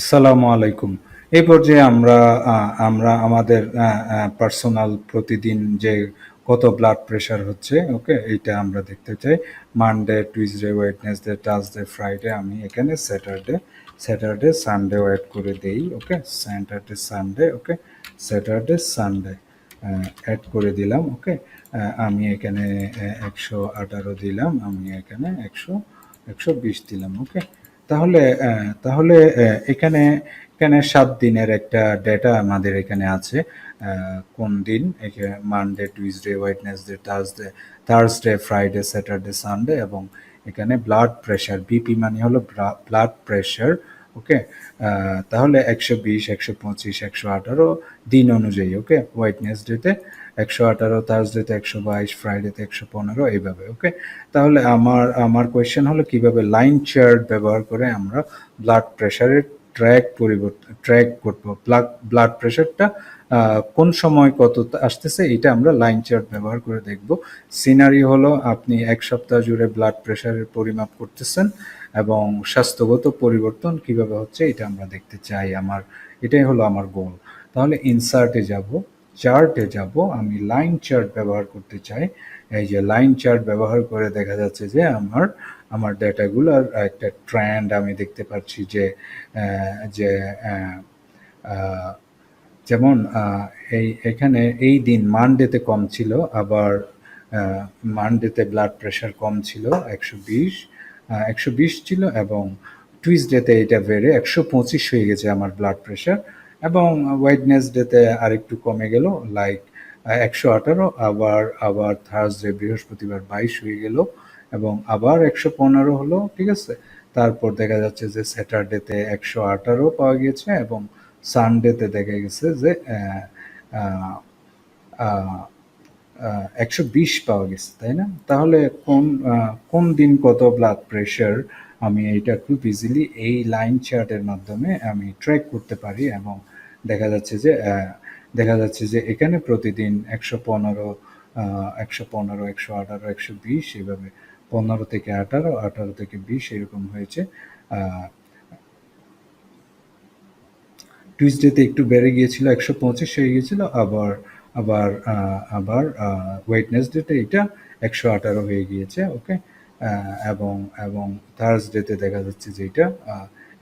আসসালামু আলাইকুম। এই পর্যায়ে আমরা আমাদের পার্সোনাল প্রতিদিন যে কত ব্লাড প্রেশার হচ্ছে, ওকে? এইটা আমরা দেখতে চাই। Monday, Tuesday, Wednesday, Thursday, Friday, আমি এখানে স্যাটারডে, সানডেও এড করে দেই, ওকে? স্যাটারডে, সানডে, ওকে? স্যাটারডে, সানডে এড করে দিলাম, ওকে? আমি এখানে 118 দিলাম, আমি এখানে 120 দিলাম, ওকে? তাহলে তাহলে এখানে এখানে 7 দিনের একটা ডেটা আমাদের এখানে আছে। কোন দিন Monday, Tuesday, Wednesday, Thursday, Friday, Saturday, Sunday, এবং এখানে ব্লাড প্রেশার, বিপি মানে হলো ব্লাড প্রেশার, ওকে? তাহলে 120, 125, 118 দিন অনুযায়ী, ওকে? ওয়েডনেসডেতে 118, থার্সডেতে 122, ফ্রাইডেতে 115, এইভাবে, ওকে? তাহলে আমার কোয়েশ্চেন হলো কিভাবে লাইন চার্ট ব্যবহার করে আমরা ব্লাড প্রেশারের ট্র্যাক করব। ব্লাড প্রেশারটা কোন সময় কত আসতেছে এটা আমরা লাইন চার্ট ব্যবহার করে দেখব। সিনারি হলো আপনি 1 সপ্তাহ জুড়ে ব্লাড প্রেশারের পরিমাপ করতেছেন এবং স্বাস্থ্যগত পরিবর্তন কিভাবে হচ্ছে এটা আমরা দেখতে চাই। এটাই হলো আমার গোল। তাহলে ইনসার্টে যাব, চার্টে যাব, আমি লাইন চার্ট ব্যবহার করতে চাই। এই যে লাইন চার্ট ব্যবহার করে দেখা যাচ্ছে যে আমার ডেটাগুলোর একটা ট্রেন্ড আমি দেখতে পাচ্ছি যে যে যেমন এখানে এই দিন মানডেতে কম ছিল, আবার মানডেতে ব্লাড প্রেশার কম ছিল, 120 ছিল, এবং টুইসডেতে এটা বেড়ে 125 হয়ে গেছে আমার ব্লাড প্রেশার, এবং ওয়েডনেসডেতে আরেকটু কমে গেল, লাইক 118, আবার থার্সডে, বৃহস্পতিবার 22 হয়ে গেল, এবং আবার 115 হলো, ঠিক আছে? তারপর দেখা যাচ্ছে যে স্যাটারডেতে 118 পাওয়া গিয়েছে, এবং সানডেতে দেখা গেছে যে 120 পাওয়া গেছে, তাই না? তাহলে কোন দিন কত ব্লাড প্রেশার, আমি এইটা খুব ইজিলি এই লাইন চার্টের মাধ্যমে আমি ট্র্যাক করতে পারি, এবং দেখা যাচ্ছে যে এখানে প্রতিদিন 115, 115, 118, 120, এভাবে 15 থেকে 18, 18 থেকে 20 এরকম হয়েছে। টুইসডেতে একটু বেড়ে গিয়েছিল, 125 হয়ে গিয়েছিল, আবার আবার আবার ওয়েডনেসডেতে এটা 118 হয়ে গিয়েছে, ওকে? এবং এবং থার্সডেতে দেখা যাচ্ছে যে এটা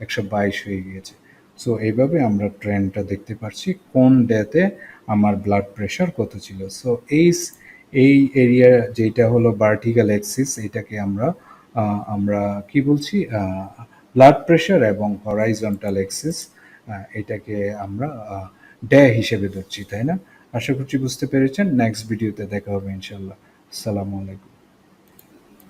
122 হয়ে গিয়েছে। সো এইভাবে আমরা ট্রেন্ডটা দেখতে পাচ্ছি কোন ডেতে আমার ব্লাড প্রেশার কত ছিল। সো এই এরিয়া যেটা হলো ভার্টিক্যাল অ্যাক্সিস, এটাকে আমরা কি বলছি, ব্লাড প্রেশার, এবং হরাইজন্টাল অ্যাক্সিস এটাকে আমরা ডে হিসেবে ধরছি, তাই না? আশা করছি বুঝতে পেরেছেন। নেক্সট ভিডিওতে দেখা হবে ইনশাল্লাহ। আসসালামু আলাইকুম।